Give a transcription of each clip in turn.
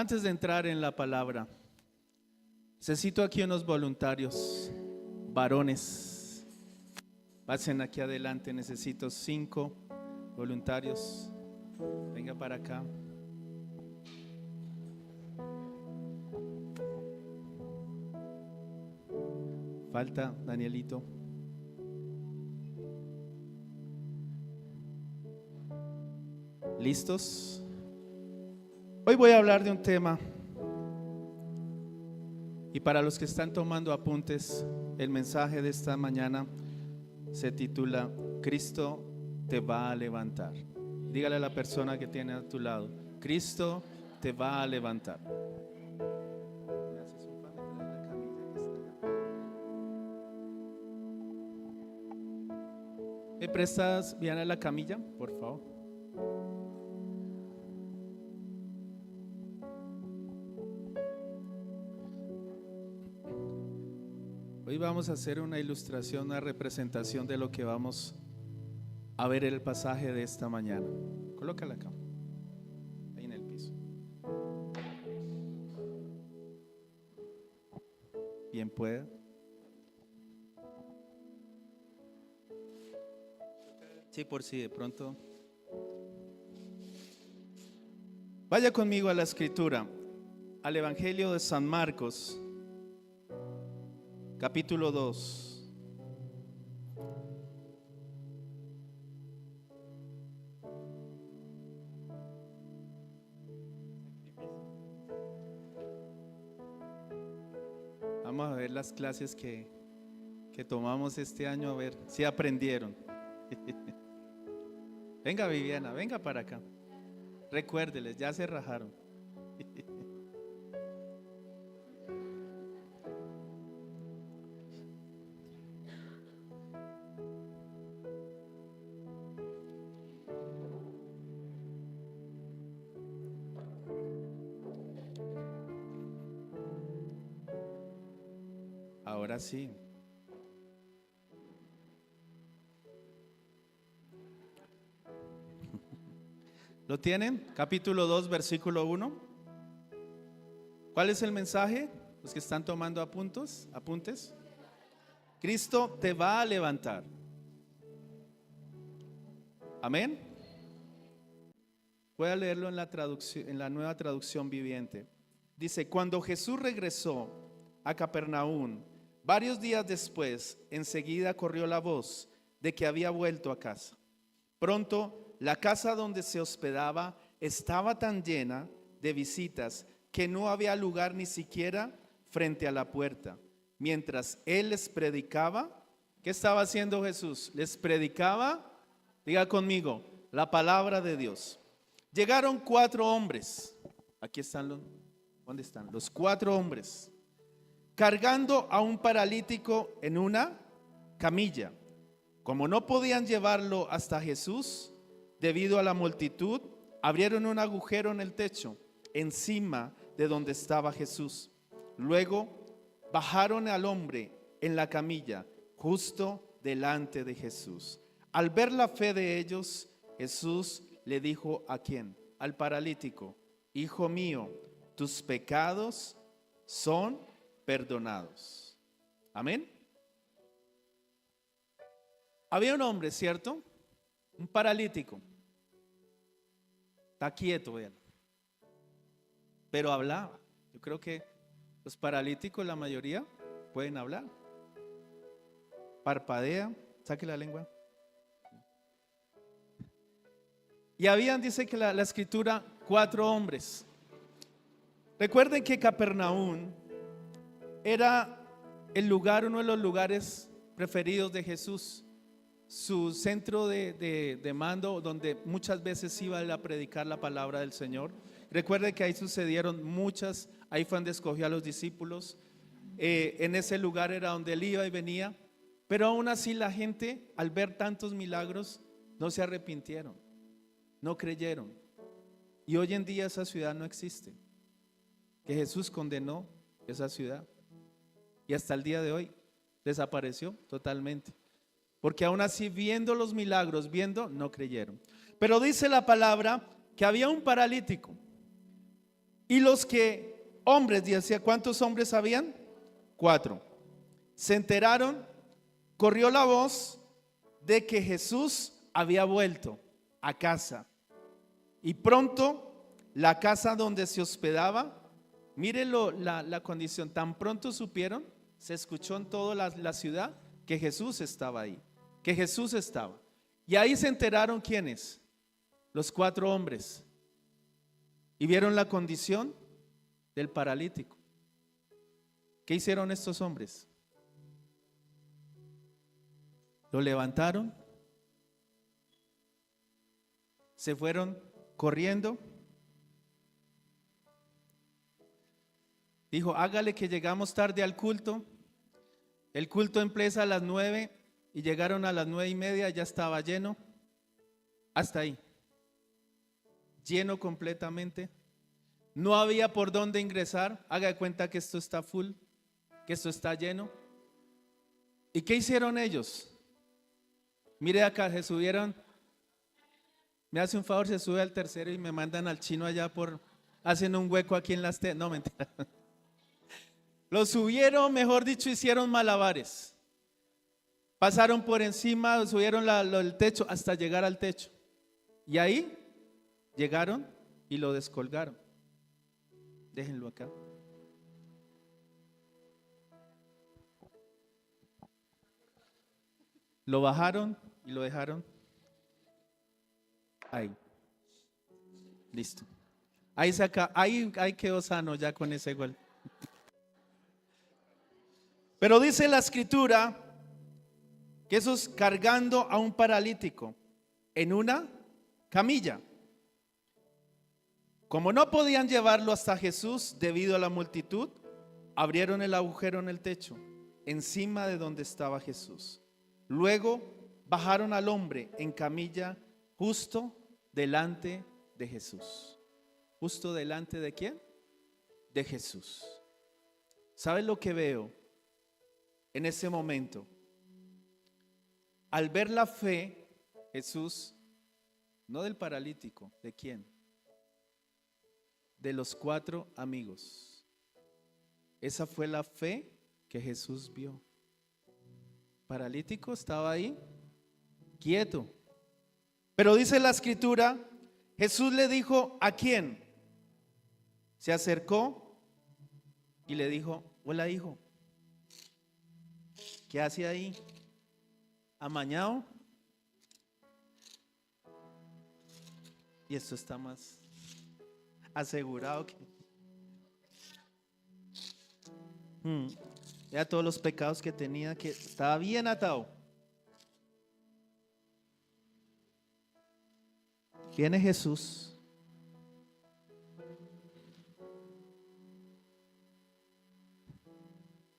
Antes de entrar en la palabra, necesito aquí unos voluntarios, varones. Pasen aquí adelante, necesito 5 voluntarios. Venga para acá. Falta Danielito. ¿Listos? Hoy voy a hablar de un tema, y para los que están tomando apuntes, el mensaje de esta mañana se titula Cristo te va a levantar. Dígale a la persona que tiene a tu lado: Cristo te va a levantar. ¿Me prestas bien a la camilla, por favor? Hoy vamos a hacer una ilustración, una representación de lo que vamos a ver en el pasaje de esta mañana. Colócala acá, ahí en el piso. Bien pueda. Sí, por si de pronto. Vaya conmigo a la escritura, al Evangelio de San Marcos, capítulo 2. Vamos a ver las clases que tomamos este año, a ver si aprendieron. Venga Viviana, venga para acá. Recuérdeles, ya se rajaron. Ahora sí. ¿Lo tienen? Capítulo 2, versículo 1. ¿Cuál es el mensaje? Los que están tomando apuntes. Cristo te va a levantar. Amén. Voy a leerlo en la traducción, en la Nueva Traducción Viviente. Dice: cuando Jesús regresó a Capernaum, varios días después, enseguida corrió la voz de que había vuelto a casa. Pronto la casa donde se hospedaba estaba tan llena de visitas que no había lugar ni siquiera frente a la puerta. Mientras él les predicaba, ¿qué estaba haciendo Jesús? Les predicaba, diga conmigo, la palabra de Dios. Llegaron 4 hombres. Aquí están ¿dónde están? Los 4 hombres, cargando a un paralítico en una camilla. Como no podían llevarlo hasta Jesús, debido a la multitud, abrieron un agujero en el techo, encima de donde estaba Jesús. Luego bajaron al hombre en la camilla, justo delante de Jesús. Al ver la fe de ellos, Jesús le dijo ¿a quién? Al paralítico: hijo mío, tus pecados son perdonados. Amén. Había un hombre, ¿cierto? Un paralítico. Está quieto él, pero hablaba. Yo creo que los paralíticos, la mayoría, pueden hablar. Parpadea, saque la lengua. Y habían, dice que la escritura, 4 hombres. Recuerden que Capernaum era el lugar, uno de los lugares preferidos de Jesús, su centro de mando, donde muchas veces iba a predicar la palabra del Señor. Recuerde que ahí sucedieron muchas, ahí fue donde escogió a los discípulos, en ese lugar era donde él iba y venía, pero aún así la gente, al ver tantos milagros, no se arrepintieron, no creyeron. Y hoy en día esa ciudad no existe, que Jesús condenó esa ciudad, y hasta el día de hoy desapareció totalmente. Porque aún así, viendo los milagros, no creyeron. Pero dice la palabra que había un paralítico. Y los que, hombres, decía, ¿cuántos hombres habían? 4. Se enteraron, corrió la voz de que Jesús había vuelto a casa. Y pronto la casa donde se hospedaba, mírenlo la condición, tan pronto supieron, se escuchó en toda la ciudad que Jesús estaba ahí, que Jesús estaba. Y ahí se enteraron quiénes, los 4 hombres, y vieron la condición del paralítico. ¿Qué hicieron estos hombres? Lo levantaron, se fueron corriendo. Dijo, hágale que llegamos tarde al culto. El culto empieza a las 9 y llegaron a las 9:30, ya estaba lleno. Hasta ahí. Lleno completamente. No había por dónde ingresar. Haga de cuenta que esto está full, que esto está lleno. ¿Y qué hicieron ellos? Mire acá, se subieron. Me hace un favor, se sube al tercero y me mandan al chino allá hacen un hueco aquí en las no, mentira. Lo subieron, mejor dicho, hicieron malabares. Pasaron por encima, subieron el techo hasta llegar al techo. Y ahí llegaron y lo descolgaron. Déjenlo acá. Lo bajaron y lo dejaron ahí. Listo. Ahí quedó sano ya con ese gol. Pero dice la escritura que esos cargando a un paralítico en una camilla. Como no podían llevarlo hasta Jesús debido a la multitud, abrieron el agujero en el techo, encima de donde estaba Jesús. Luego bajaron al hombre en camilla justo delante de Jesús. ¿Justo delante de quién? De Jesús. ¿Sabes lo que veo en ese momento? Al ver la fe, Jesús, no del paralítico, ¿de quién? De los 4 amigos. Esa fue la fe que Jesús vio. Paralítico estaba ahí, quieto. Pero dice la escritura, Jesús le dijo, ¿a quién? Se acercó y le dijo, hola hijo, ¿qué hace ahí? ¿Amañado? Y esto está más asegurado que... Vea todos los pecados que tenía, que estaba bien atado. Viene Jesús.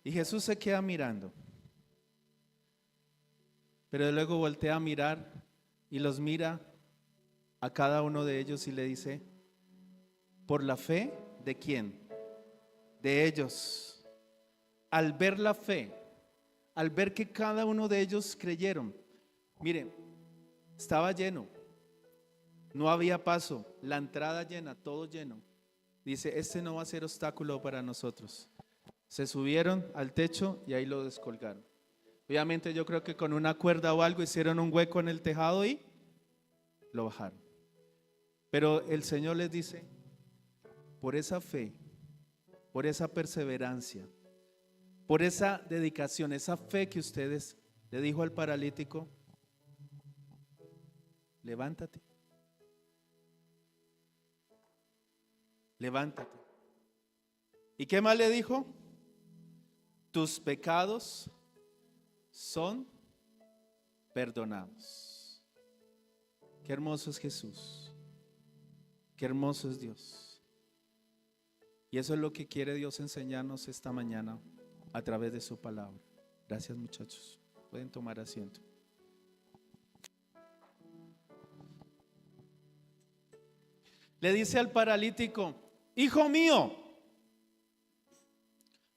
Y Jesús se queda mirando. Pero luego voltea a mirar y los mira a cada uno de ellos y le dice, ¿por la fe de quién? De ellos. Al ver la fe, al ver que cada uno de ellos creyeron, miren, estaba lleno, no había paso, la entrada llena, todo lleno. Dice, este no va a ser obstáculo para nosotros. Se subieron al techo y ahí lo descolgaron. Obviamente yo creo que con una cuerda o algo hicieron un hueco en el tejado y lo bajaron. Pero el Señor les dice, por esa fe, por esa perseverancia, por esa dedicación, esa fe que ustedes le dijo al paralítico, levántate. Levántate. ¿Y qué más le dijo? Tus pecados son perdonados. Qué hermoso es Jesús. Qué hermoso es Dios. Y eso es lo que quiere Dios enseñarnos esta mañana a través de su palabra. Gracias, muchachos. Pueden tomar asiento. Le dice al paralítico, hijo mío.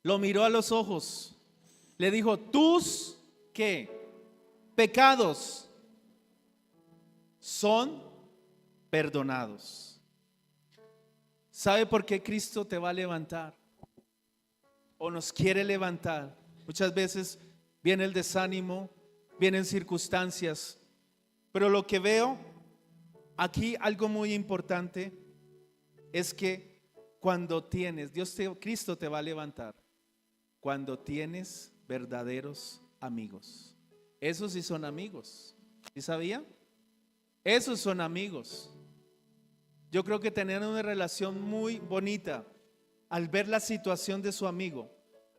Lo miró a los ojos. Le dijo, tus ¿qué? Pecados son perdonados. ¿Sabe por qué Cristo te va a levantar? O nos quiere levantar. Muchas veces viene el desánimo, vienen circunstancias, pero lo que veo aquí, algo muy importante, es que cuando tienes, Cristo te va a levantar cuando tienes verdaderos amigos. Esos sí son amigos. ¿Sí sabía? Esos son amigos. Yo creo que tenían una relación muy bonita al ver la situación de su amigo,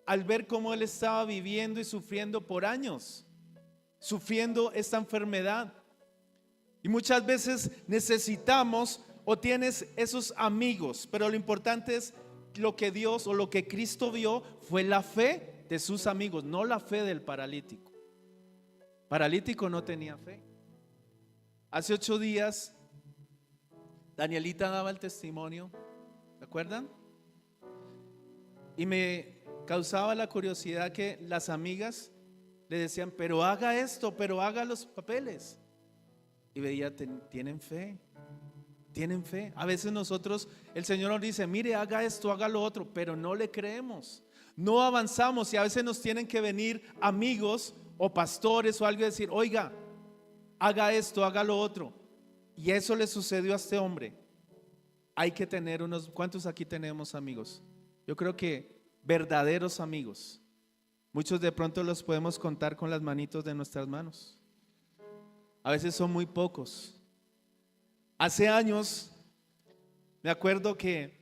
al ver cómo él estaba viviendo y sufriendo por años, sufriendo esta enfermedad. Y muchas veces necesitamos o tienes esos amigos, pero lo importante es lo que Dios o lo que Cristo vio fue la fe de sus amigos, no la fe del paralítico. Paralítico no tenía fe. Hace 8 días Danielita daba el testimonio, ¿se acuerdan? Y me causaba la curiosidad que las amigas le decían, pero haga esto, pero haga los papeles. Y veía, tienen fe, tienen fe. A veces nosotros, el Señor nos dice, mire, haga esto, haga lo otro, pero no le creemos, no avanzamos. Y a veces nos tienen que venir amigos o pastores o algo y decir, oiga, haga esto, haga lo otro. Y eso le sucedió a este hombre. Hay que tener unos, ¿cuántos aquí tenemos amigos? Yo creo que verdaderos amigos, muchos de pronto los podemos contar con las manitos de nuestras manos. A veces son muy pocos. Hace años me acuerdo que,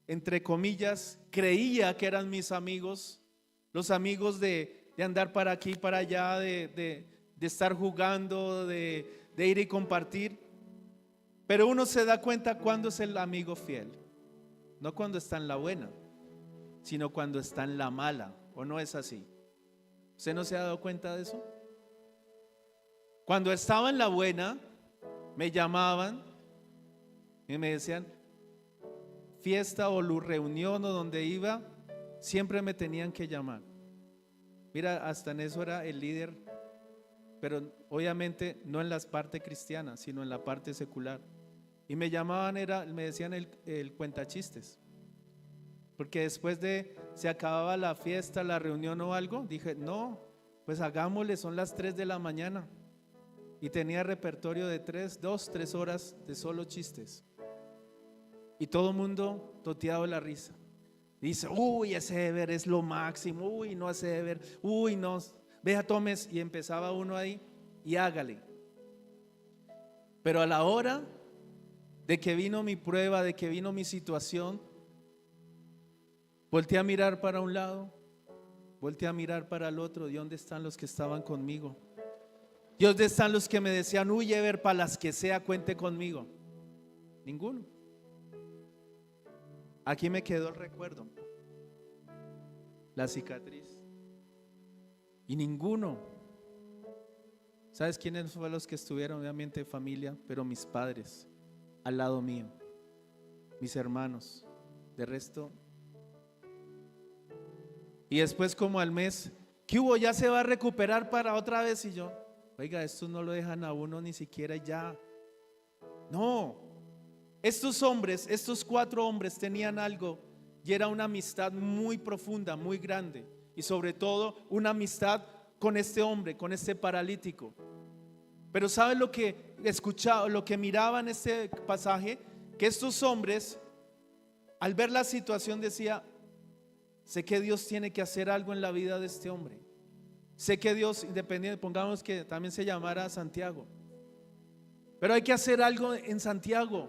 entre comillas, creía que eran mis amigos, los amigos de andar para aquí y para allá, de estar jugando, de ir y compartir. Pero uno se da cuenta cuando es el amigo fiel, no cuando está en la buena, sino cuando está en la mala. ¿O no es así? ¿Usted no se ha dado cuenta de eso? Cuando estaba en la buena, me llamaban y me decían, fiesta o reunión o donde iba, siempre me tenían que llamar. Mira, hasta en eso era el líder, pero obviamente no en la parte cristiana, sino en la parte secular. Y me llamaban, me decían el cuentachistes, porque después de, se acababa la fiesta, la reunión o algo, dije, no, pues hagámosle, son las 3 de la mañana. Y tenía repertorio de 2-3 horas de solo chistes. Y todo el mundo toteado de la risa. Dice, uy, ese Ever es lo máximo, uy, no, ese Ever, uy, no, vea, tomes. Y empezaba uno ahí y hágale. Pero a la hora de que vino mi prueba, de que vino mi situación, volteé a mirar para un lado, volteé a mirar para el otro. ¿Y dónde están los que estaban conmigo? ¿Y dónde están los que me decían, uy, Ever, para las que sea, cuente conmigo? Ninguno. Aquí me quedó el recuerdo, la cicatriz. Y ninguno. ¿Sabes quiénes fueron los que estuvieron? Obviamente familia, pero mis padres al lado mío, mis hermanos. De resto. Y después, como al mes, ¿qué hubo? Ya se va a recuperar para otra vez. Y yo, oiga, estos no lo dejan a uno ni siquiera ya. No, estos hombres, estos 4 hombres tenían algo, y era una amistad muy profunda, muy grande, y sobre todo una amistad con este hombre, con este paralítico. Pero ¿saben lo que escuchaba, lo que miraba en este pasaje? Que estos hombres, al ver la situación, decía, sé que Dios tiene que hacer algo en la vida de este hombre. Sé que Dios, independiente, pongamos que también se llamara Santiago, pero hay que hacer algo en Santiago.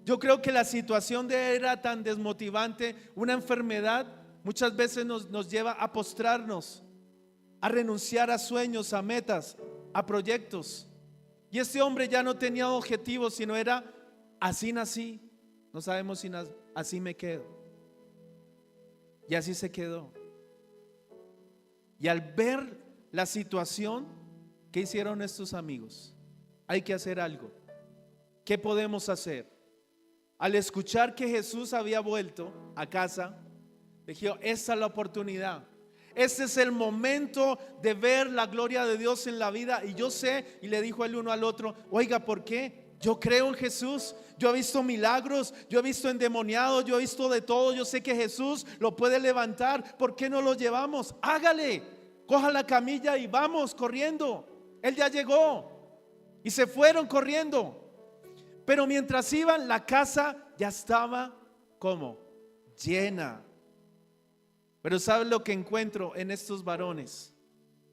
Yo creo que la situación de él era tan desmotivante, una enfermedad muchas veces nos lleva a postrarnos, a renunciar a sueños, a metas, a proyectos. Y este hombre ya no tenía objetivos, sino era, así nací, no sabemos si así me quedo. Y así se quedó. Y al ver la situación, ¿qué hicieron estos amigos? Hay que hacer algo. ¿Qué podemos hacer? Al escuchar que Jesús había vuelto a casa, dijo, esta es la oportunidad. Este es el momento de ver la gloria de Dios en la vida. Y yo sé, y le dijo el uno al otro, oiga, ¿por qué? Yo creo en Jesús, yo he visto milagros, yo he visto endemoniados, yo he visto de todo, yo sé que Jesús lo puede levantar. ¿Por qué no lo llevamos? Hágale, coja la camilla y vamos corriendo. Él ya llegó y se fueron corriendo. Pero mientras iban, la casa ya estaba ¿cómo? Llena. Pero ¿sabes lo que encuentro en estos varones?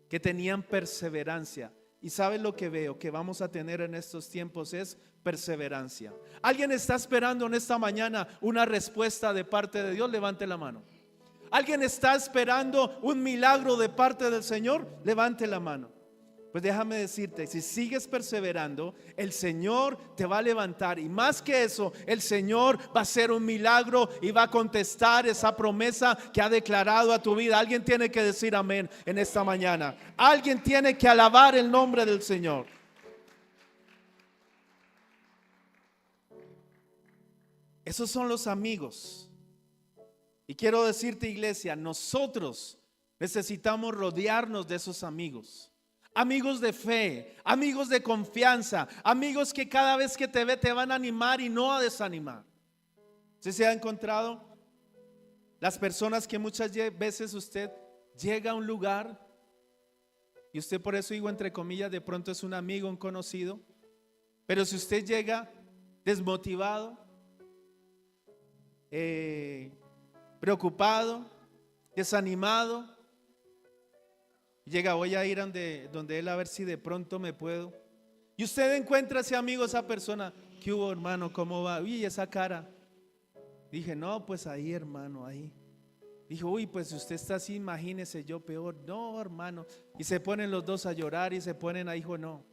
Que tenían perseverancia. Y ¿sabes lo que veo que vamos a tener en estos tiempos? Es perseverancia. ¿Alguien está esperando en esta mañana una respuesta de parte de Dios? Levante la mano. ¿Alguien está esperando un milagro de parte del Señor? Levante la mano. Pues déjame decirte, si sigues perseverando, el Señor te va a levantar. Y más que eso, el Señor va a hacer un milagro y va a contestar esa promesa que ha declarado a tu vida. Alguien tiene que decir amén en esta mañana. Alguien tiene que alabar el nombre del Señor. Esos son los amigos. Y quiero decirte, iglesia, nosotros necesitamos rodearnos de esos amigos. Amigos de fe, amigos de confianza, amigos que cada vez que te ve te van a animar y no a desanimar. ¿Sí se ha encontrado? Las personas que muchas veces usted llega a un lugar y usted, por eso digo entre comillas, de pronto es un amigo, un conocido, pero si usted llega desmotivado, preocupado, desanimado, llega, voy a ir donde él a ver si de pronto me puedo. Y usted encuentra a ese amigo, esa persona. ¿Qué hubo, hermano? ¿Cómo va? Uy, esa cara. Dije, no, pues ahí, hermano, ahí. Dijo, uy, pues si usted está así, imagínese yo peor. No, hermano. Y se ponen los dos a llorar y se ponen ahí, dijo, no.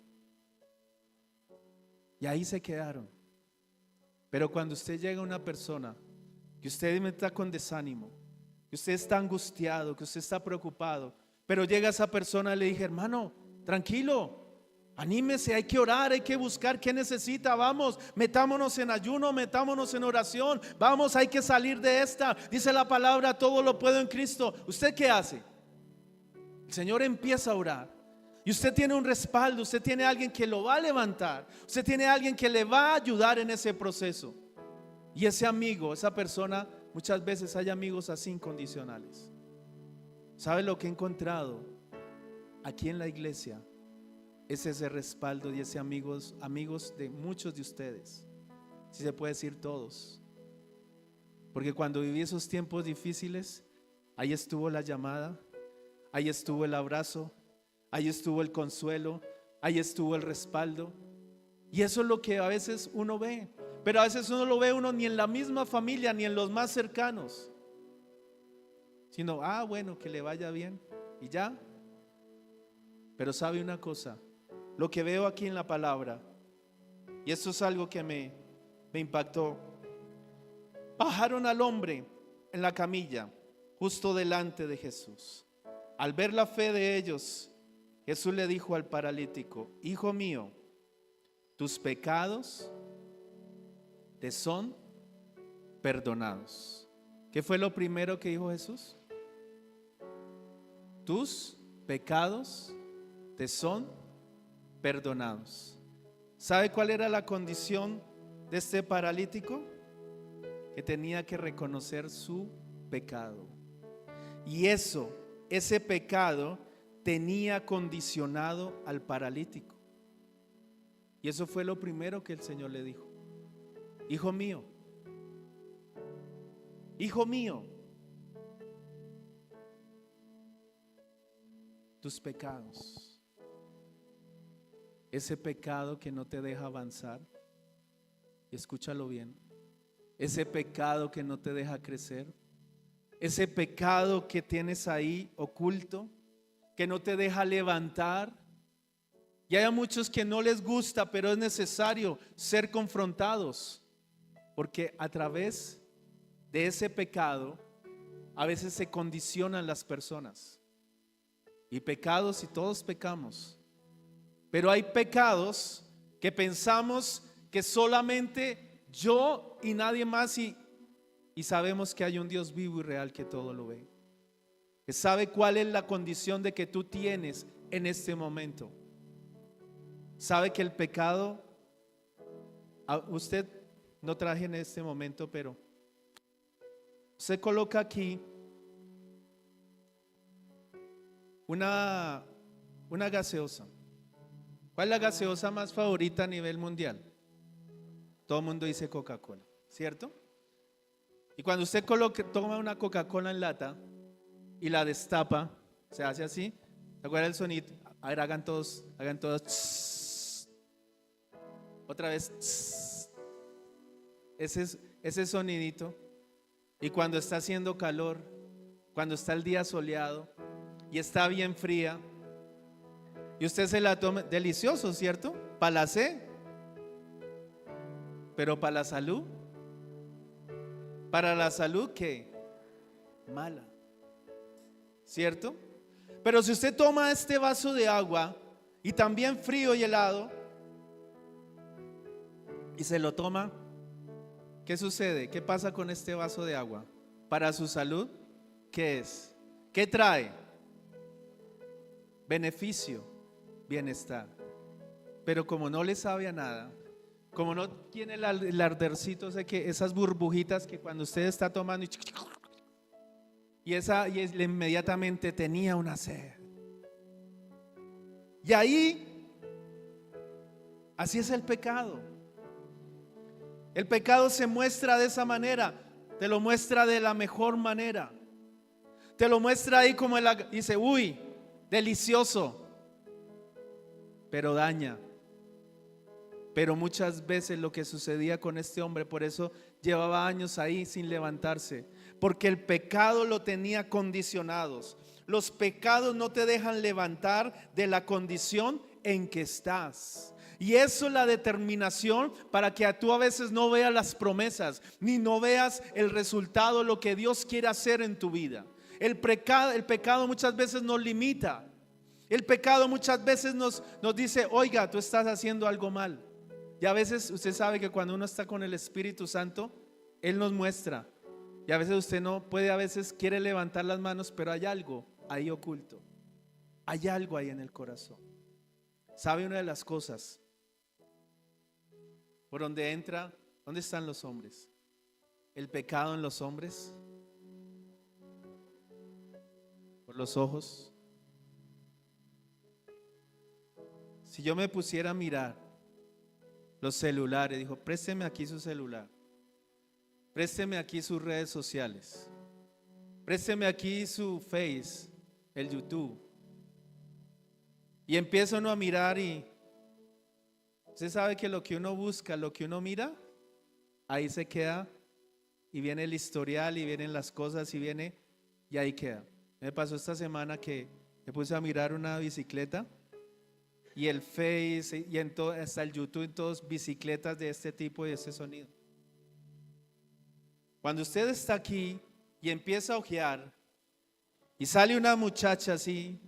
Y ahí se quedaron. Pero cuando usted llega a una persona que usted está con desánimo, que usted está angustiado, que usted está preocupado, pero llega esa persona y le dije, hermano, tranquilo, anímese, hay que orar, hay que buscar qué necesita, vamos, metámonos en ayuno, metámonos en oración, vamos, hay que salir de esta. Dice la palabra, todo lo puedo en Cristo. ¿Usted qué hace? El Señor empieza a orar y usted tiene un respaldo, usted tiene alguien que lo va a levantar, usted tiene alguien que le va a ayudar en ese proceso. Y ese amigo, esa persona, muchas veces hay amigos así incondicionales. ¿Sabe lo que he encontrado aquí en la iglesia? Es ese respaldo y ese amigos de muchos de ustedes, si se puede decir todos, porque cuando viví esos tiempos difíciles, ahí estuvo la llamada, ahí estuvo el abrazo, ahí estuvo el consuelo, ahí estuvo el respaldo. Y eso es lo que a veces uno ve, pero a veces uno lo ve ni en la misma familia, ni en los más cercanos, sino, bueno, que le vaya bien y ya. Pero sabe una cosa, lo que veo aquí en la palabra, y esto es algo que me impactó. Bajaron al hombre en la camilla justo delante de Jesús. Al ver la fe de ellos, Jesús le dijo al paralítico, hijo mío, tus pecados te son perdonados. ¿Qué fue lo primero que dijo Jesús? Tus pecados te son perdonados. ¿Sabe cuál era la condición de este paralítico? Que tenía que reconocer su pecado. Y ese pecado tenía condicionado al paralítico. Y eso fue lo primero que el Señor le dijo. Hijo mío, tus pecados, ese pecado que no te deja avanzar, escúchalo bien, ese pecado que no te deja crecer, ese pecado que tienes ahí oculto, que no te deja levantar. Y hay a muchos que no les gusta, pero es necesario ser confrontados, porque a través de ese pecado a veces se condicionan las personas. Y pecados, y todos pecamos, pero hay pecados que pensamos que solamente yo y nadie más, y sabemos que hay un Dios vivo y real que todo lo ve, que sabe cuál es la condición de que tú tienes en este momento. Sabe que el pecado usted no traje en este momento, pero usted coloca aquí una gaseosa. ¿Cuál es la gaseosa más favorita a nivel mundial? Todo el mundo dice Coca-Cola, ¿cierto? Y cuando usted toma una Coca-Cola en lata y la destapa, se hace así. ¿Se acuerda el sonido? A ver, hagan todos. Tss. Otra vez. Tss. Ese sonidito. Y cuando está haciendo calor, cuando está el día soleado y está bien fría, y usted se la toma, delicioso, ¿cierto? Para la sed. Pero para la salud, ¿qué? Mala, ¿cierto? Pero si usted toma este vaso de agua y también frío y helado y se lo toma, ¿qué sucede? ¿Qué pasa con este vaso de agua? Para su salud, ¿qué es? ¿Qué trae? Beneficio, bienestar. Pero como no le sabe a nada, como no tiene el ardercito, sé que esas burbujitas que cuando usted está tomando y inmediatamente tenía una sed. Y ahí, así es el pecado. El pecado se muestra de esa manera, te lo muestra de la mejor manera. Te lo muestra ahí como dice, uy, delicioso, pero daña. Pero muchas veces lo que sucedía con este hombre, por eso llevaba años ahí sin levantarse, porque el pecado lo tenía condicionados. Los pecados no te dejan levantar de la condición en que estás. Y eso es la determinación para que tú a veces no veas las promesas, ni no veas el resultado, lo que Dios quiere hacer en tu vida. El pecado muchas veces nos limita. El pecado muchas veces nos dice, oiga, tú estás haciendo algo mal. Y a veces usted sabe que cuando uno está con el Espíritu Santo, Él nos muestra. Y a veces usted no puede, a veces quiere levantar las manos, pero hay algo ahí oculto. Hay algo ahí en el corazón. ¿Sabe una de las cosas? Por donde entra, ¿dónde están los hombres? El pecado en los hombres. Por los ojos. Si yo me pusiera a mirar los celulares, dijo, présteme aquí su celular, présteme aquí sus redes sociales, présteme aquí su Face, el YouTube, y empieza uno a mirar y usted sabe que lo que uno busca, lo que uno mira, ahí se queda y viene el historial y vienen las cosas y viene y ahí queda. Me pasó esta semana que me puse a mirar una bicicleta y el Face y hasta el YouTube, en todas bicicletas de este tipo y de este sonido. Cuando usted está aquí y empieza a ojear y sale una muchacha así,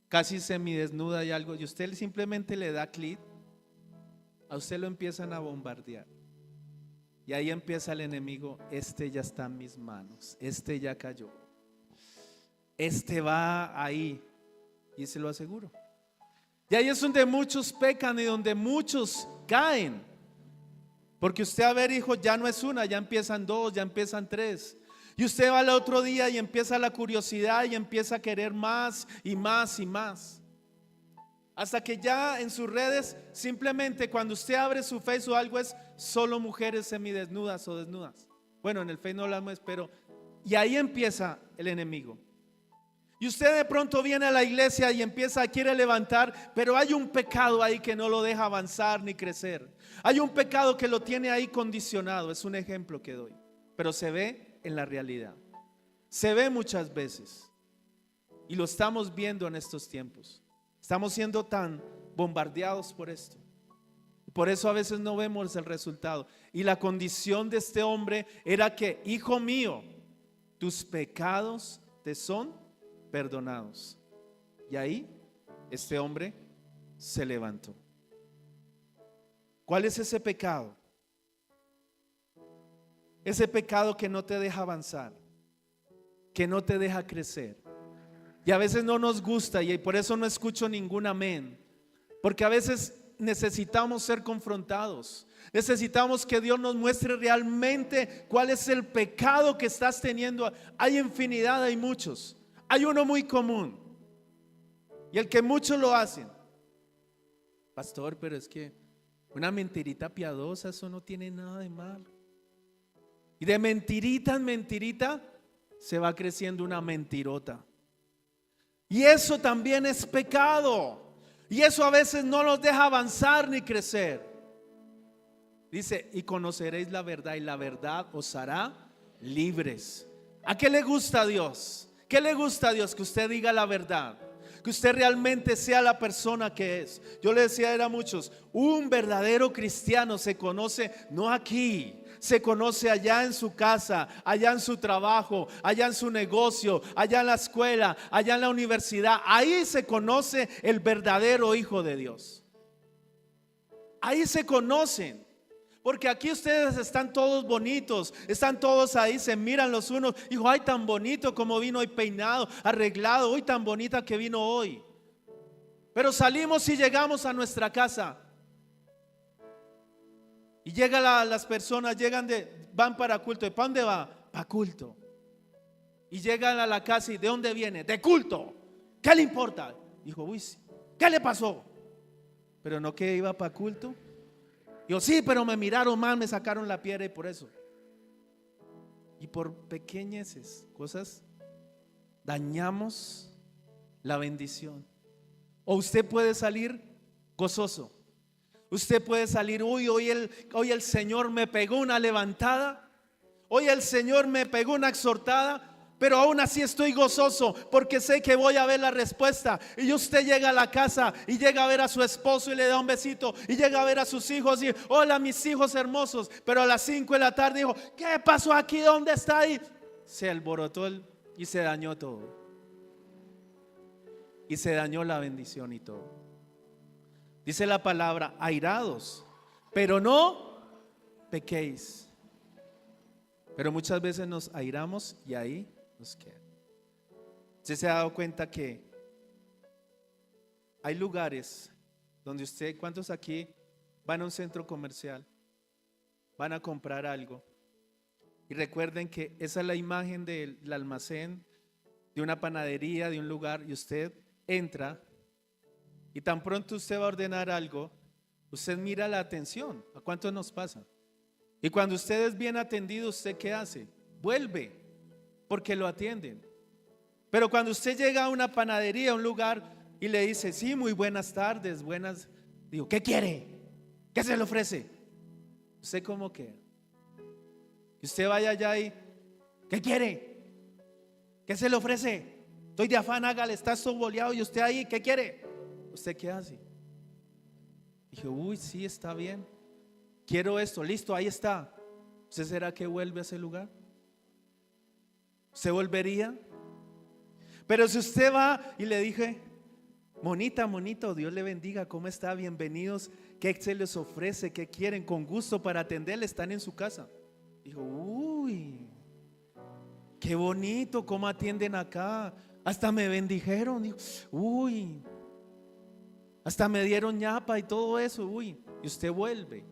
casi semidesnuda y algo, y usted simplemente le da clic, a usted lo empiezan a bombardear. Y ahí empieza el enemigo, este ya está en mis manos, este ya cayó, este va ahí, y se lo aseguro. Y ahí es donde muchos pecan y donde muchos caen. Porque usted, a ver, hijo, ya no es una, ya empiezan dos, ya empiezan tres. Y usted va al otro día y empieza la curiosidad y empieza a querer más y más y más. Hasta que ya en sus redes, simplemente cuando usted abre su Face o algo, es solo mujeres semidesnudas o desnudas. Bueno, en el Face no las pero y ahí empieza el enemigo. Y usted de pronto viene a la iglesia y quiere levantar, pero hay un pecado ahí que no lo deja avanzar ni crecer. Hay un pecado que lo tiene ahí condicionado. Es un ejemplo que doy, pero se ve en la realidad. Se ve muchas veces y lo estamos viendo en estos tiempos. Estamos siendo tan bombardeados por esto. Por eso a veces no vemos el resultado. Y la condición de este hombre era que, hijo mío, tus pecados te son perdonados. Y ahí este hombre se levantó. ¿Cuál es ese pecado? Ese pecado que no te deja avanzar, que no te deja crecer. Y a veces no nos gusta y por eso no escucho ningún amén. Porque a veces necesitamos ser confrontados. Necesitamos que Dios nos muestre realmente cuál es el pecado que estás teniendo. Hay infinidad, hay muchos. Hay uno muy común y el que muchos lo hacen. Pastor, pero es que una mentirita piadosa, eso no tiene nada de malo. Y de mentirita en mentirita se va creciendo una mentirota. Y eso también es pecado. Y eso a veces no nos deja avanzar ni crecer. Dice, y conoceréis la verdad y la verdad os hará libres. ¿A qué le gusta a Dios? ¿Qué le gusta a Dios? Que usted diga la verdad. Que usted realmente sea la persona que es. Yo le decía a muchos, un verdadero cristiano se conoce no aquí, se conoce allá en su casa, allá en su trabajo, allá en su negocio, allá en la escuela, allá en la universidad. Ahí se conoce el verdadero hijo de Dios. Ahí se conocen. Porque aquí ustedes están todos bonitos, están todos ahí, se miran los unos. Hijo, ay, tan bonito como vino hoy peinado, arreglado, hoy tan bonita que vino hoy. Pero salimos y llegamos a nuestra casa. Y llegan las personas, van para culto. ¿De para dónde va? Para culto. Y llegan a la casa y ¿de dónde viene? De culto. ¿Qué le importa? Dijo, uy, ¿qué le pasó? Pero no que iba para culto. Yo sí, pero me miraron mal, me sacaron la piedra y por eso. Y por pequeñeces, cosas, dañamos la bendición. O usted puede salir gozoso. Usted puede salir, uy, hoy el Señor me pegó una levantada. Hoy el Señor me pegó una exhortada. Pero aún así estoy gozoso porque sé que voy a ver la respuesta. Y usted llega a la casa y llega a ver a su esposo y le da un besito. Y llega a ver a sus hijos y hola mis hijos hermosos. Pero a las 5 de la tarde dijo, ¿qué pasó aquí? ¿Dónde está ahí? Se alborotó y se dañó todo. Y se dañó la bendición y todo. Dice la palabra, airados, pero no pequéis. Pero muchas veces nos airamos y ahí nos queda. Usted se ha dado cuenta que hay lugares donde usted, ¿cuántos aquí van a un centro comercial? Van a comprar algo. Y recuerden que esa es la imagen del almacén, de una panadería, de un lugar, y usted entra y tan pronto usted va a ordenar algo, usted mira la atención. ¿A cuántos nos pasa? Y cuando usted es bien atendido, ¿usted qué hace? Vuelve, porque lo atienden. Pero cuando usted llega a una panadería, a un lugar, y le dice, sí, muy buenas tardes, buenas, digo, ¿qué quiere? ¿Qué se le ofrece? ¿Usted cómo queda? Que usted vaya allá y, ¿qué quiere? ¿Qué se le ofrece? Estoy de afán, hágale, está boleado y usted ahí, ¿qué quiere? ¿Usted qué hace? Dije, uy, sí, está bien. Quiero esto, listo, ahí está. ¿Usted será que vuelve a ese lugar? ¿Se volvería? Pero si usted va y le dije, monita, monito, Dios le bendiga, ¿cómo está? Bienvenidos, ¿qué se les ofrece? ¿Qué quieren? Con gusto para atenderle, están en su casa. Dijo, uy, qué bonito, ¿cómo atienden acá? Hasta me bendijeron. Dijo, uy, hasta me dieron ñapa y todo eso, uy. Y usted vuelve.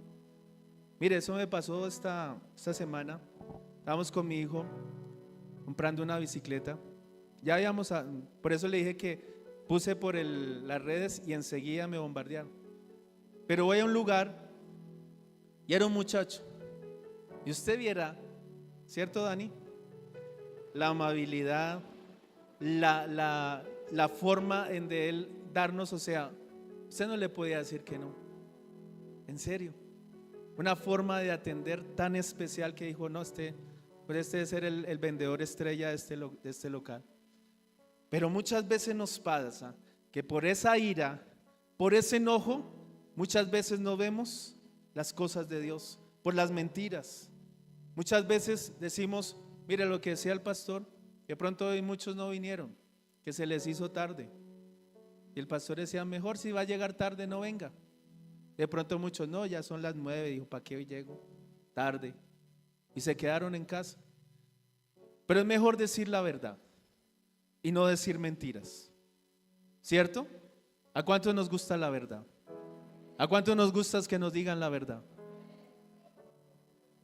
Mire, eso me pasó esta semana. Estábamos con mi hijo comprando una bicicleta. Ya íbamos por eso le dije que puse por las redes y enseguida me bombardearon. Pero voy a un lugar y era un muchacho. Y usted viera, ¿cierto, Dani? La amabilidad, la forma de él darnos, o sea, usted no le podía decir que no. En serio. Una forma de atender tan especial que dijo, no, este debe ser el vendedor estrella de este local. Pero muchas veces nos pasa que por esa ira, por ese enojo, muchas veces no vemos las cosas de Dios, por las mentiras. Muchas veces decimos, mire lo que decía el pastor, que pronto hoy muchos no vinieron, que se les hizo tarde. Y el pastor decía, mejor si va a llegar tarde no venga. De pronto muchos, no, ya son las 9, dijo, ¿para qué hoy llego? Tarde. Y se quedaron en casa. Pero es mejor decir la verdad y no decir mentiras, ¿cierto? ¿A cuántos nos gusta la verdad? ¿A cuánto nos gusta que nos digan la verdad?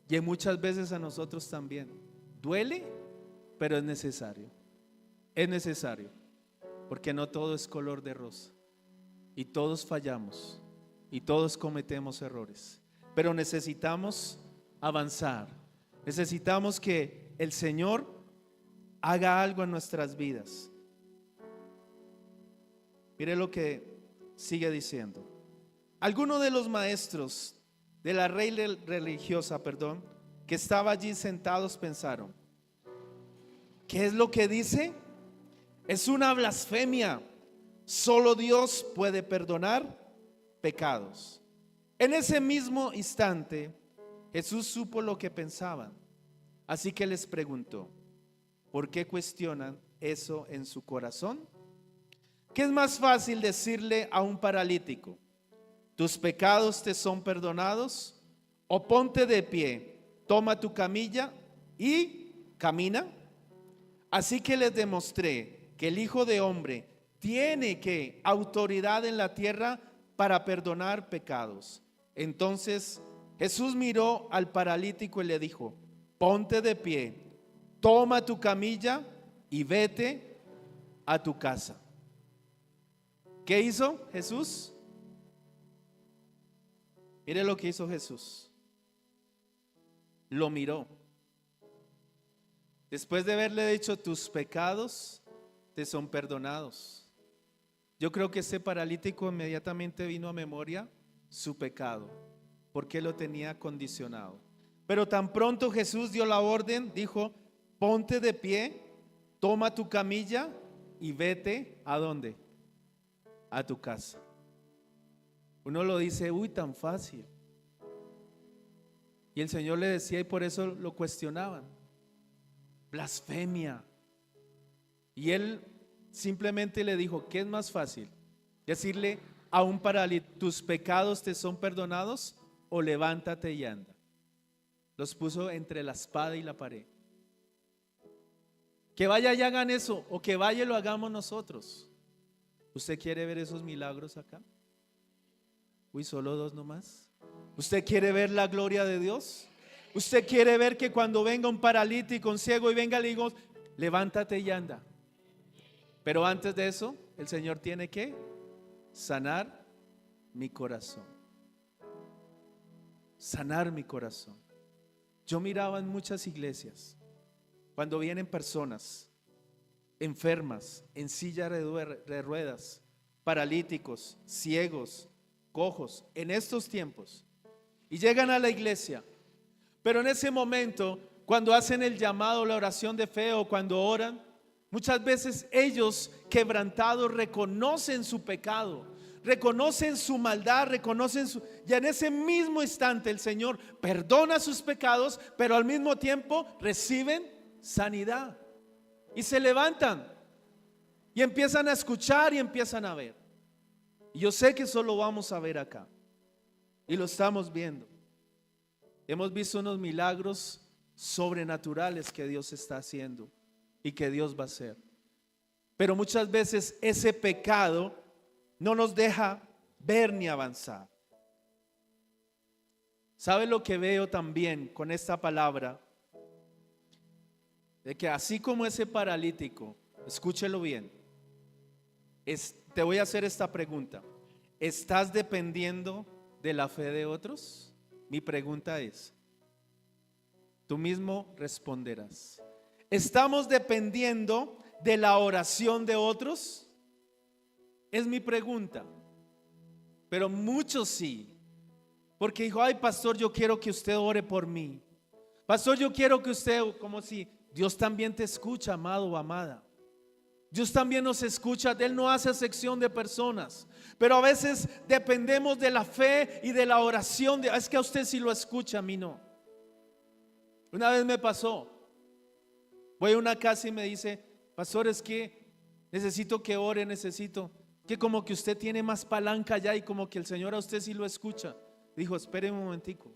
Y muchas veces a nosotros también. Duele, pero es necesario. Es necesario. Porque no todo es color de rosa. Y todos fallamos. Y todos cometemos errores. Pero necesitamos avanzar. Necesitamos que el Señor haga algo en nuestras vidas. Mire lo que sigue diciendo. Algunos de los maestros de la ley religiosa, que estaba allí sentados pensaron: ¿qué es lo que dice? Es una blasfemia. Solo Dios puede perdonar pecados. En ese mismo instante, Jesús supo lo que pensaban. Así que les preguntó: ¿por qué cuestionan eso en su corazón? ¿Qué es más fácil decirle a un paralítico: tus pecados te son perdonados? ¿O ponte de pie, toma tu camilla y camina? Así que les demostré que el Hijo de Hombre tiene autoridad en la tierra para perdonar pecados. Entonces Jesús miró al paralítico y le dijo: ponte de pie, toma tu camilla y vete a tu casa. ¿Qué hizo Jesús? Mire lo que hizo Jesús. Lo miró. Después de haberle dicho: tus pecados te son perdonados. Yo creo que ese paralítico inmediatamente vino a memoria su pecado, porque lo tenía condicionado. Pero tan pronto Jesús dio la orden, dijo: ponte de pie, toma tu camilla y vete ¿a dónde? A tu casa. Uno lo dice: uy, tan fácil. Y el Señor le decía, y por eso lo cuestionaban: blasfemia. Y él simplemente le dijo: ¿qué es más fácil? Decirle a un paralítico: tus pecados te son perdonados, o levántate y anda. Los puso entre la espada y la pared. Que vaya y hagan eso, o que vaya y lo hagamos nosotros. ¿Usted quiere ver esos milagros acá? Uy, solo 2 nomás. ¿Usted quiere ver la gloria de Dios? ¿Usted quiere ver que cuando venga un paralítico, un ciego, y venga, le digo: levántate y anda? Pero antes de eso, el Señor tiene que sanar mi corazón. Sanar mi corazón. Yo miraba en muchas iglesias cuando vienen personas enfermas, en silla de ruedas, paralíticos, ciegos, cojos, en estos tiempos, y llegan a la iglesia. Pero en ese momento, cuando hacen el llamado, la oración de fe, o cuando oran, muchas veces ellos, quebrantados, reconocen su pecado, reconocen su maldad, y en ese mismo instante el Señor perdona sus pecados, pero al mismo tiempo reciben sanidad y se levantan y empiezan a escuchar y empiezan a ver. Y yo sé que eso lo vamos a ver acá, y lo estamos viendo. Hemos visto unos milagros sobrenaturales que Dios está haciendo y que Dios va a hacer. Pero muchas veces ese pecado no nos deja ver ni avanzar. ¿Sabe lo que veo también con esta palabra? De que así como ese paralítico, escúchelo bien, te voy a hacer esta pregunta: ¿estás dependiendo de la fe de otros? Mi pregunta es, tú mismo responderás. ¿Estamos dependiendo de la oración de otros? Es mi pregunta. Pero muchos sí, porque dijo: ay, pastor, yo quiero que usted ore por mí. Pastor, yo quiero que usted, como si Dios también te escucha, amado o amada. Dios también nos escucha. Él no hace excepción de personas, pero a veces dependemos de la fe y de la oración es que a usted sí lo escucha, a mí no. Una vez me pasó, voy a una casa y me dice: pastor, es que necesito que ore, necesito que como que usted tiene más palanca allá, y como que el Señor a usted sí lo escucha. Dijo: espere un momentico,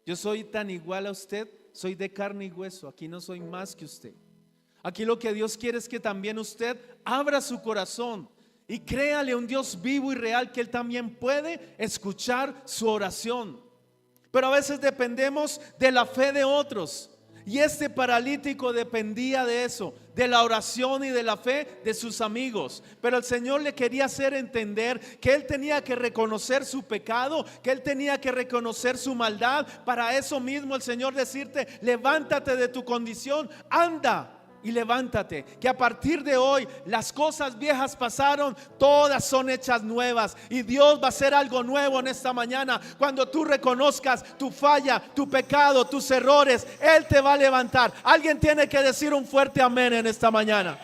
yo soy tan igual a usted, soy de carne y hueso, aquí no soy más que usted. Aquí lo que Dios quiere es que también usted abra su corazón y créale a un Dios vivo y real que Él también puede escuchar su oración. Pero a veces dependemos de la fe de otros. Y este paralítico dependía de eso, de la oración y de la fe de sus amigos. Pero el Señor le quería hacer entender que él tenía que reconocer su pecado, que él tenía que reconocer su maldad. Para eso mismo el Señor decirte: levántate de tu condición, anda y levántate, que a partir de hoy las cosas viejas pasaron, todas son hechas nuevas, y Dios va a hacer algo nuevo en esta mañana. Cuando tú reconozcas tu falla, tu pecado, tus errores, Él te va a levantar. Alguien tiene que decir un fuerte amén en esta mañana.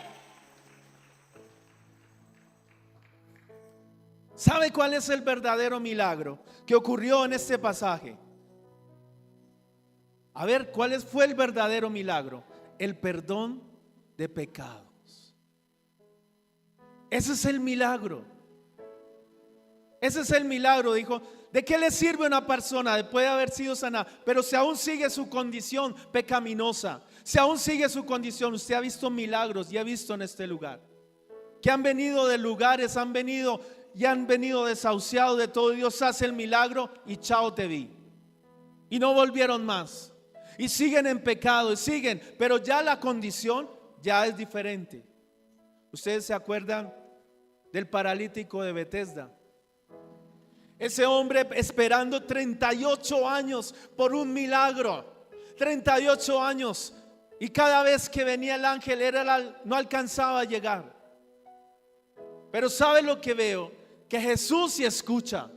¿Sabe cuál es el verdadero milagro que ocurrió en este pasaje? A ver, ¿cuál fue el verdadero milagro? El perdón de pecados. Ese es el milagro. Ese es el milagro. Dijo: ¿de qué le sirve a una persona después de haber sido sanada, pero si aún sigue su condición pecaminosa, si aún sigue su condición? Usted ha visto milagros y ha visto en este lugar que han venido de lugares, han venido y han venido desahuciados de todo. Dios hace el milagro y chao, te vi, y no volvieron más. Y siguen en pecado, y siguen, pero ya la condición ya es diferente. Ustedes se acuerdan del paralítico de Betesda, ese hombre esperando 38 años por un milagro, 38 años, y cada vez que venía el ángel no alcanzaba a llegar. Pero ¿sabe lo que veo? Que Jesús sí escucha.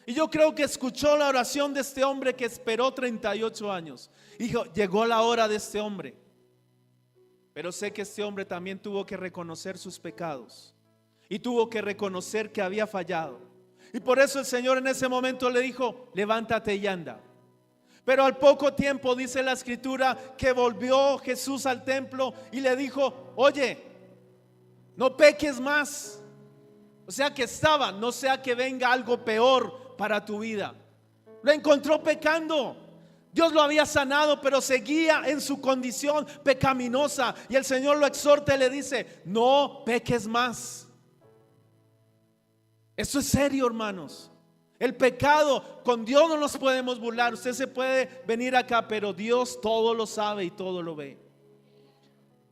Y yo creo que escuchó la oración de este hombre que esperó 38 años. Dijo: llegó la hora de este hombre. Pero sé que este hombre también tuvo que reconocer sus pecados y tuvo que reconocer que había fallado. Y por eso el Señor en ese momento le dijo: levántate y anda. Pero al poco tiempo dice la escritura que volvió Jesús al templo y le dijo: oye, no peques más. O sea que estaba, no sea que venga algo peor para tu vida. Lo encontró pecando. Dios lo había sanado, pero seguía en su condición pecaminosa. Y el Señor lo exhorta y le dice: no peques más. Esto es serio, hermanos. El pecado, con Dios no nos podemos burlar. Usted se puede venir acá, pero Dios todo lo sabe y todo lo ve.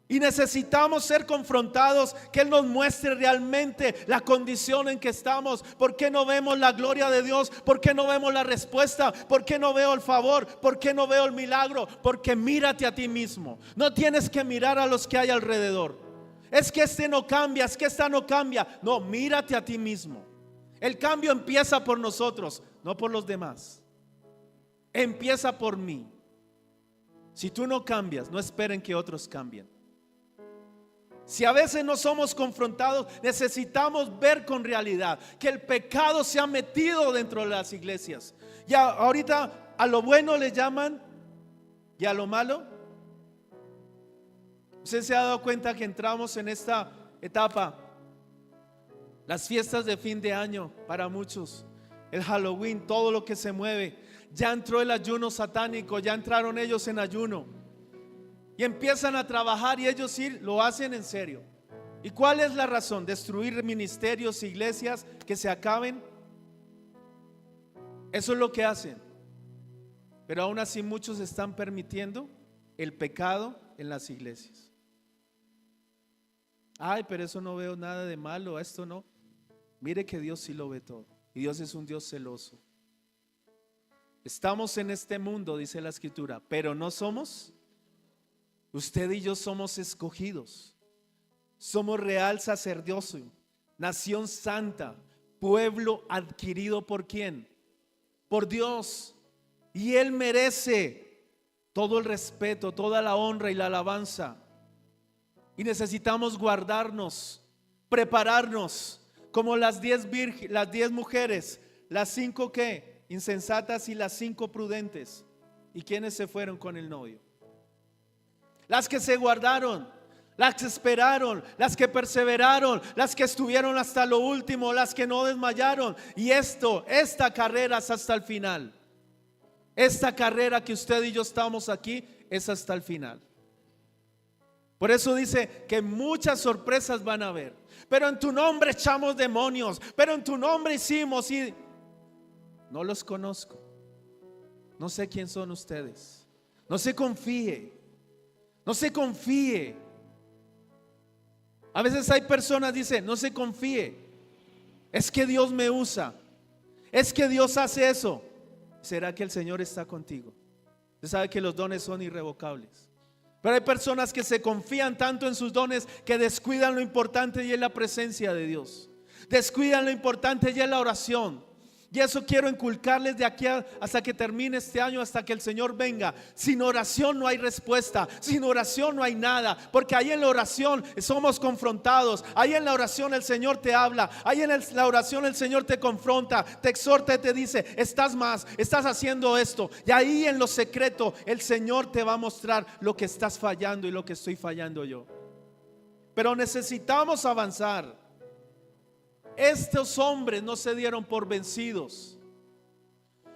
Y necesitamos ser confrontados, que Él nos muestre realmente la condición en que estamos. ¿Por qué no vemos la gloria de Dios? ¿Por qué no vemos la respuesta? ¿Por qué no veo el favor? ¿Por qué no veo el milagro? Porque mírate a ti mismo. No tienes que mirar a los que hay alrededor. Es que este no cambia, es que esta no cambia. No, mírate a ti mismo. El cambio empieza por nosotros, no por los demás. Empieza por mí. Si tú no cambias, no esperen que otros cambien. Si a veces no somos confrontados, necesitamos ver con realidad que el pecado se ha metido dentro de las iglesias. Ya ahorita a lo bueno le llaman y a lo malo. Usted se ha dado cuenta que entramos en esta etapa, las fiestas de fin de año para muchos, el Halloween, todo lo que se mueve. Ya entró el ayuno satánico, ya entraron ellos en ayuno. Y empiezan a trabajar, y ellos sí lo hacen en serio. ¿Y cuál es la razón? Destruir ministerios, iglesias, que se acaben. Eso es lo que hacen. Pero aún así muchos están permitiendo el pecado en las iglesias. Ay, pero eso no veo nada de malo, esto no. Mire que Dios sí lo ve todo. Y Dios es un Dios celoso. Estamos en este mundo, dice la escritura, pero no somos. Usted y yo somos escogidos, somos real sacerdocio, nación santa, pueblo adquirido ¿por quién? Por Dios. Y Él merece todo el respeto, toda la honra y la alabanza. Y necesitamos guardarnos, prepararnos como las 10 mujeres, las 5 ¿qué? Insensatas y las 5 prudentes. ¿Y quiénes se fueron con el novio? Las que se guardaron, las que esperaron, las que perseveraron, las que estuvieron hasta lo último, las que no desmayaron. Y esta carrera es hasta el final. Esta carrera que usted y yo estamos aquí es hasta el final. Por eso dice que muchas sorpresas van a haber. Pero en tu nombre echamos demonios, pero en tu nombre hicimos y no los conozco. No sé quién son ustedes. No se confíe. No se confíe. A veces hay personas que dicen, no se confíe. Es que Dios me usa. Es que Dios hace eso. ¿Será que el Señor está contigo? Usted sabe que los dones son irrevocables. Pero hay personas que se confían tanto en sus dones que descuidan lo importante y es la presencia de Dios. Descuidan lo importante y es la oración. Y eso quiero inculcarles de aquí hasta que termine este año, hasta que el Señor venga. Sin oración no hay respuesta, sin oración no hay nada, porque ahí en la oración somos confrontados. Ahí en la oración el Señor te habla, ahí en la oración el Señor te confronta, te exhorta y te dice, estás haciendo esto. Y ahí en lo secreto el Señor te va a mostrar lo que estás fallando y lo que estoy fallando yo. Pero necesitamos avanzar. Estos hombres no se dieron por vencidos.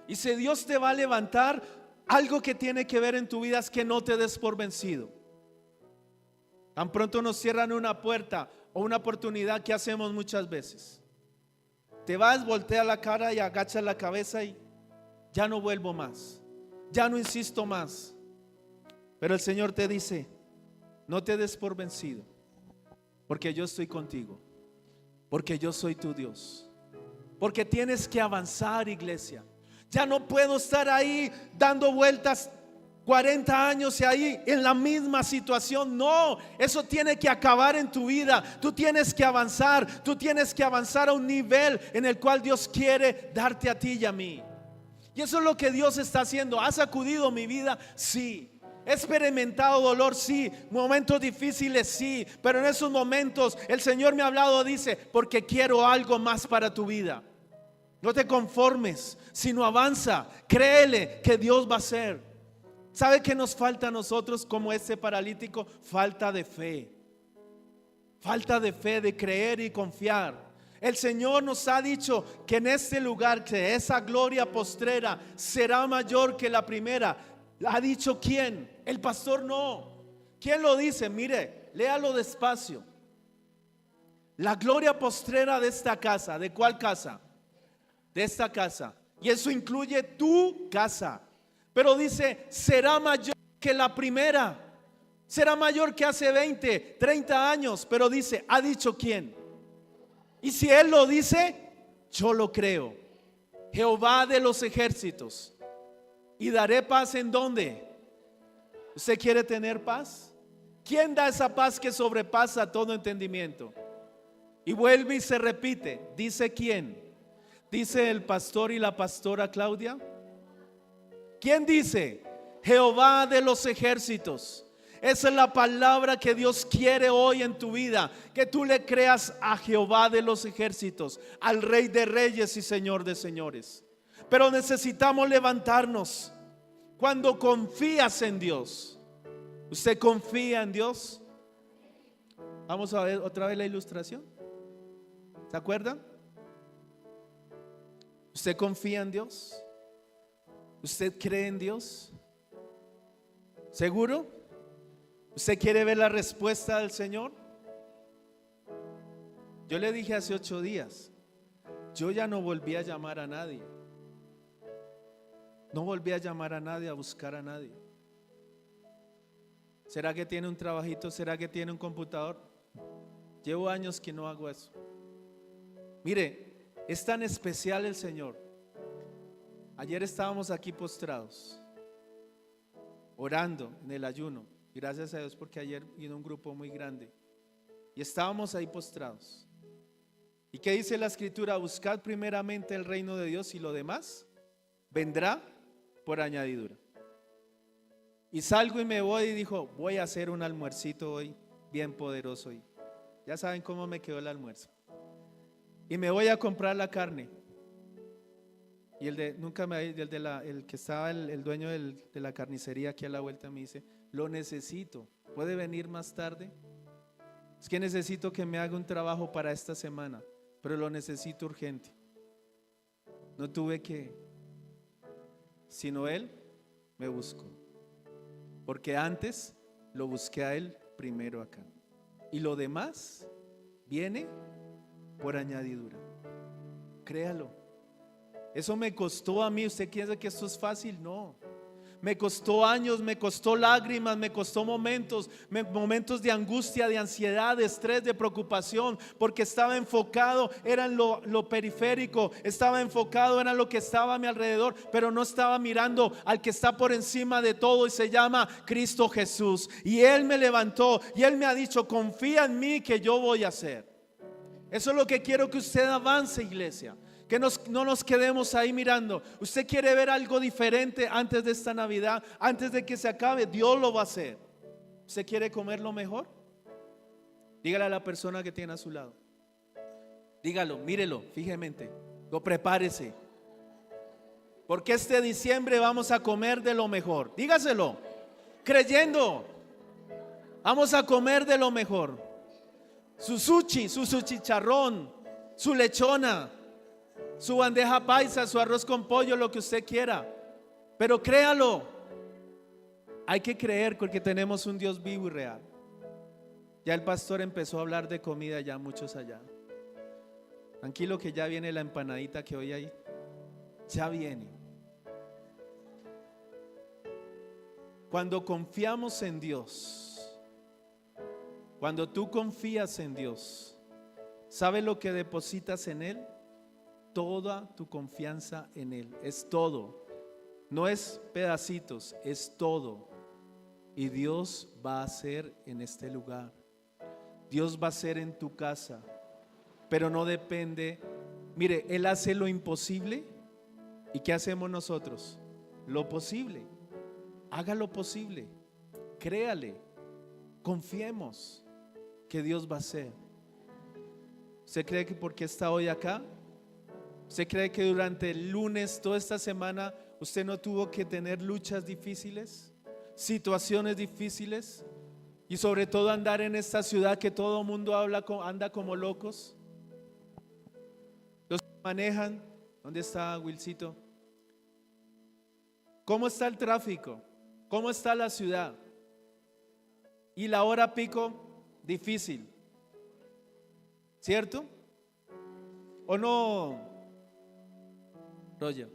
Y si Dios te va a levantar, algo que tiene que ver en tu vida es que no te des por vencido. Tan pronto nos cierran una puerta o una oportunidad, que hacemos muchas veces. Te vas, voltea la cara y agachas la cabeza y ya no vuelvo más, ya no insisto más. Pero el Señor te dice, no te des por vencido, porque yo estoy contigo. Porque yo soy tu Dios. Porque tienes que avanzar, iglesia. Ya no puedo estar ahí dando vueltas 40 años y ahí en la misma situación. No, eso tiene que acabar en tu vida. Tú tienes que avanzar. Tú tienes que avanzar a un nivel en el cual Dios quiere darte a ti y a mí. Y eso es lo que Dios está haciendo. ¿Ha sacudido mi vida? Sí. He experimentado dolor, sí. Momentos difíciles, sí. Pero en esos momentos el Señor me ha hablado, dice, porque quiero algo más para tu vida. No te conformes, sino avanza. Créele que Dios va a hacer. ¿Sabe qué nos falta a nosotros como este paralítico? Falta de fe. Falta de fe, de creer y confiar. El Señor nos ha dicho que en este lugar, que esa gloria postrera será mayor que la primera. ¿Ha dicho quién? El pastor no. ¿Quién lo dice? Mire, léalo despacio. La gloria postrera de esta casa. ¿De cuál casa? De esta casa. Y eso incluye tu casa. Pero dice, será mayor que la primera. Será mayor que hace 20, 30 años. Pero dice, ¿ha dicho quién? Y si Él lo dice, yo lo creo. Jehová de los ejércitos. ¿Y daré paz en dónde? ¿Usted quiere tener paz? ¿Quién da esa paz que sobrepasa todo entendimiento? Y vuelve y se repite. ¿Dice quién? ¿Dice el pastor y la pastora Claudia? ¿Quién dice? Jehová de los ejércitos. Esa es la palabra que Dios quiere hoy en tu vida. Que tú le creas a Jehová de los ejércitos, al Rey de reyes y Señor de señores. Pero necesitamos levantarnos. Cuando confías en Dios. ¿Usted confía en Dios? Vamos a ver otra vez la ilustración. ¿Se acuerdan? ¿Usted confía en Dios? ¿Usted cree en Dios? ¿Seguro? ¿Usted quiere ver la respuesta del Señor? Yo le dije hace 8 días, yo ya no volví a llamar a nadie. No volví a llamar a nadie, a buscar a nadie. ¿Será que tiene un trabajito? ¿Será que tiene un computador? Llevo años que no hago eso. Mire, es tan especial el Señor. Ayer estábamos aquí postrados, orando en el ayuno. Gracias a Dios porque ayer vino un grupo muy grande. Y estábamos ahí postrados. ¿Y qué dice la Escritura? Buscad primeramente el reino de Dios y lo demás vendrá por añadidura. Y salgo y me voy y dijo, voy a hacer un almuercito hoy bien poderoso. Y ya saben cómo me quedó el almuerzo. Y me voy a comprar la carne. Y el que estaba el dueño de la carnicería aquí a la vuelta me dice, lo necesito, ¿puede venir más tarde? Es que necesito que me haga un trabajo para esta semana, pero lo necesito urgente. No tuve que, sino él me buscó. Porque antes lo busqué a él primero acá. Y lo demás viene por añadidura. Créalo. Eso me costó a mí. ¿Usted piensa que esto es fácil? No. Me costó años, me costó lágrimas, me costó momentos de angustia, de ansiedad, de estrés, de preocupación, porque estaba enfocado, era en lo periférico, estaba enfocado, era lo que estaba a mi alrededor, pero no estaba mirando al que está por encima de todo y se llama Cristo Jesús. Y Él me levantó y Él me ha dicho: confía en mí que yo voy a hacer. Eso es lo que quiero que usted avance, iglesia. Que no nos quedemos ahí mirando. Usted quiere ver algo diferente antes de esta Navidad, antes de que se acabe. Dios lo va a hacer. ¿Usted quiere comer lo mejor? Dígale a la persona que tiene a su lado. Dígalo, mírelo fijamente. Prepárese. Porque este diciembre vamos a comer de lo mejor. Dígaselo, creyendo. Vamos a comer de lo mejor. Su sushi, su chicharrón, su lechona, su bandeja paisa, su arroz con pollo, lo que usted quiera. Pero créalo. Hay que creer porque tenemos un Dios vivo y real. Ya el pastor empezó a hablar de comida, ya muchos allá. Tranquilo que ya viene la empanadita que hoy hay. Ya viene. Cuando confiamos en Dios, cuando tú confías en Dios, ¿sabe lo que depositas en Él? Toda tu confianza en Él, es todo, no es pedacitos, es todo. Y Dios va a hacer en este lugar, Dios va a hacer en tu casa, pero no depende. Mire, Él hace lo imposible. ¿Y qué hacemos nosotros? Lo posible. Haga lo posible, créale, confiemos que Dios va a hacer. ¿Usted cree que porque está hoy acá? ¿Usted cree que durante el lunes, toda esta semana, usted no tuvo que tener luchas difíciles, situaciones difíciles, y sobre todo andar en esta ciudad que todo el mundo anda como locos? Los que manejan, ¿dónde está Wilcito? ¿Cómo está el tráfico? ¿Cómo está la ciudad? Y la hora pico, difícil, ¿cierto? ¿O no, Roger?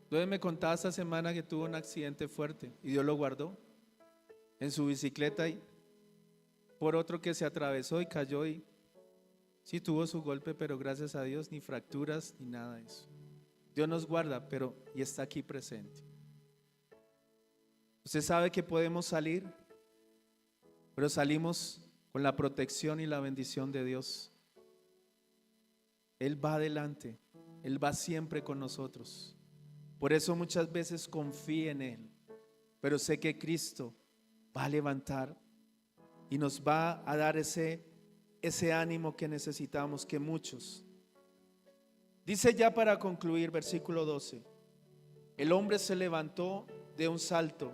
Entonces me contaba esta semana que tuvo un accidente fuerte y Dios lo guardó en su bicicleta y por otro que se atravesó y cayó y sí tuvo su golpe, pero gracias a Dios ni fracturas ni nada de eso. Dios nos guarda, pero y está aquí presente. Usted sabe que podemos salir, pero salimos con la protección y la bendición de Dios. Él va adelante, Él va siempre con nosotros. Por eso muchas veces confíe en Él, pero sé que Cristo va a levantar y nos va a dar ese ánimo que necesitamos, que muchos. Dice ya para concluir, versículo 12: el hombre se levantó de un salto,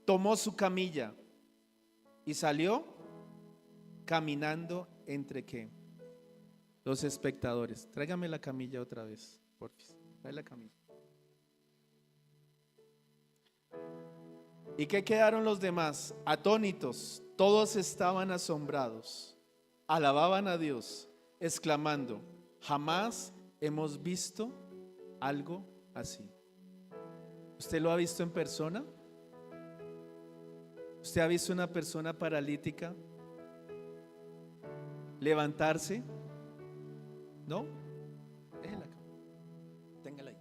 tomó su camilla y salió caminando entre ¿qué? Los espectadores. Tráigame la camilla otra vez, porfis. Trae la camilla. ¿Y qué quedaron los demás? Atónitos. Todos estaban asombrados. Alababan a Dios, exclamando: jamás hemos visto algo así. ¿Usted lo ha visto en persona? ¿Usted ha visto una persona paralítica levantarse? ¿No? Déjela acá. Téngala ahí.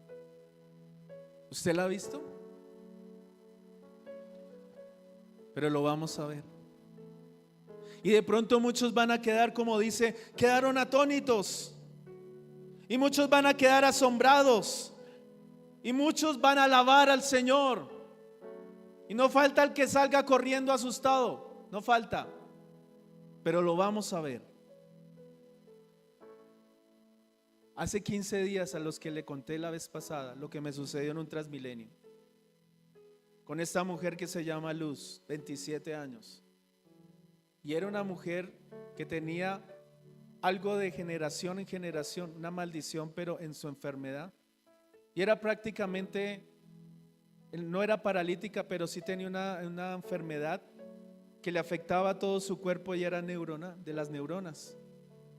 ¿Usted la ha visto? Pero lo vamos a ver. Y de pronto muchos van a quedar, como dice, quedaron atónitos. Y muchos van a quedar asombrados. Y muchos van a alabar al Señor. Y no falta el que salga corriendo asustado. No falta. Pero lo vamos a ver. Hace 15 días, a los que le conté la vez pasada lo que me sucedió en un Transmilenio con esta mujer que se llama Luz, 27 años. Y era una mujer que tenía algo de generación en generación, una maldición, pero en su enfermedad. Y era prácticamente no era paralítica, pero sí tenía una enfermedad que le afectaba a todo su cuerpo y era de las neuronas,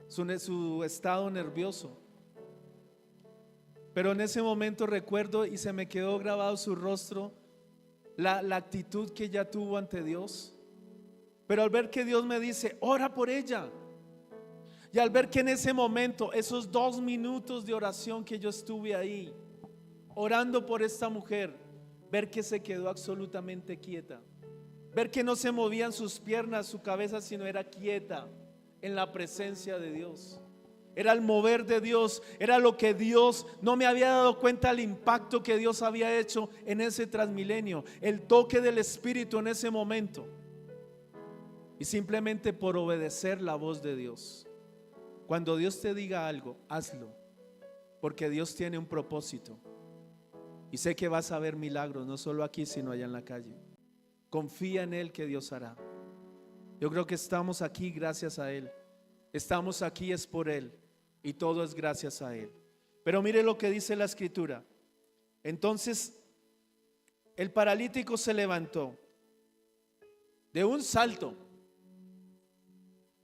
su estado nervioso. Pero en ese momento recuerdo y se me quedó grabado su rostro, la actitud que ella tuvo ante Dios. Pero al ver que Dios me dice, ora por ella, y al ver que en ese momento, esos 2 minutos de oración que yo estuve ahí, orando por esta mujer, ver que se quedó absolutamente quieta, ver que no se movían sus piernas, su cabeza, sino era quieta en la presencia de Dios. Era el mover de Dios, era lo que Dios, no me había dado cuenta el impacto que Dios había hecho en ese transmilenio, el toque del Espíritu en ese momento. Y simplemente por obedecer la voz de Dios. Cuando Dios te diga algo, hazlo, porque Dios tiene un propósito. Y sé que vas a ver milagros, no solo aquí, sino allá en la calle. Confía en Él, que Dios hará. Yo creo que estamos aquí gracias a Él. Estamos aquí es por Él. Y todo es gracias a Él. Pero mire lo que dice la Escritura. Entonces el paralítico se levantó de un salto.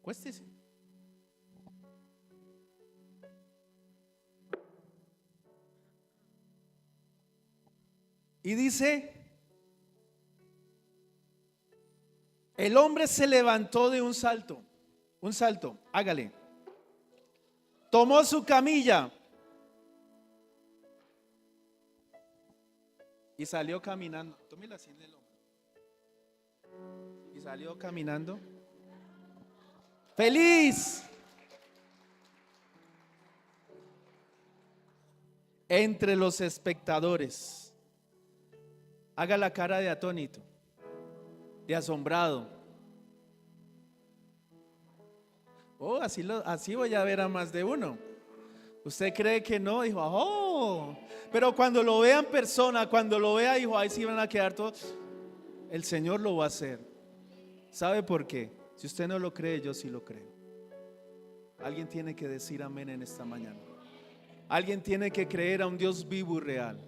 Cuéstese. Y dice, el hombre se levantó de un salto, hágale. Tomó su camilla y salió caminando. Tómela así en el hombro. Y salió caminando. Feliz. Entre los espectadores. Haga la cara de atónito, de asombrado. Oh, así voy a ver a más de uno. ¿Usted cree que no? Dijo, oh. Pero cuando lo vea en persona, cuando lo vea, dijo, ahí sí van a quedar todos. El Señor lo va a hacer. ¿Sabe por qué? Si usted no lo cree, yo sí lo creo. Alguien tiene que decir amén en esta mañana. Alguien tiene que creer a un Dios vivo y real.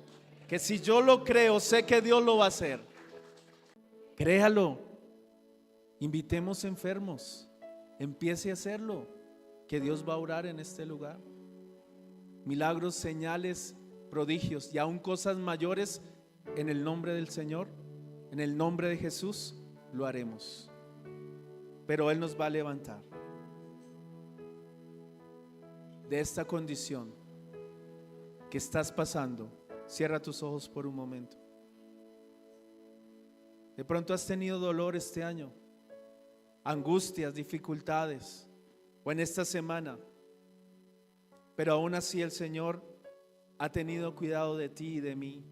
Que si yo lo creo, sé que Dios lo va a hacer. Créalo. Invitemos enfermos. Empiece a hacerlo. Que Dios va a orar en este lugar. Milagros, señales, prodigios y aún cosas mayores en el nombre del Señor, en el nombre de Jesús, lo haremos. Pero Él nos va a levantar de esta condición que estás pasando. Cierra tus ojos por un momento. De pronto has tenido dolor este año, angustias, dificultades, o en esta semana, pero aún así el Señor ha tenido cuidado de ti y de mí.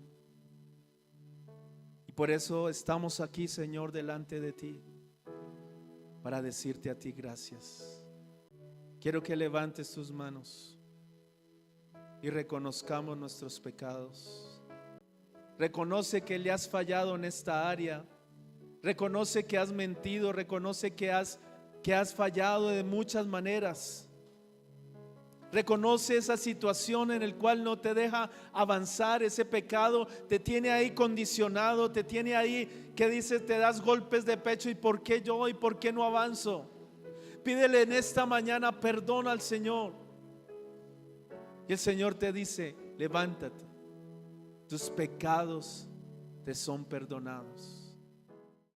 Y por eso estamos aquí, Señor, delante de ti, para decirte a ti gracias. Quiero que levantes tus manos y reconozcamos nuestros pecados. Reconoce que le has fallado en esta área. Reconoce que has mentido. Reconoce que has fallado de muchas maneras. Reconoce esa situación en la cual no te deja avanzar. Ese pecado te tiene ahí condicionado, te tiene ahí que dices, te das golpes de pecho. ¿Y por qué yo? ¿Y por qué no avanzo? Pídele en esta mañana perdón al Señor. Y el Señor te dice, levántate, tus pecados te son perdonados.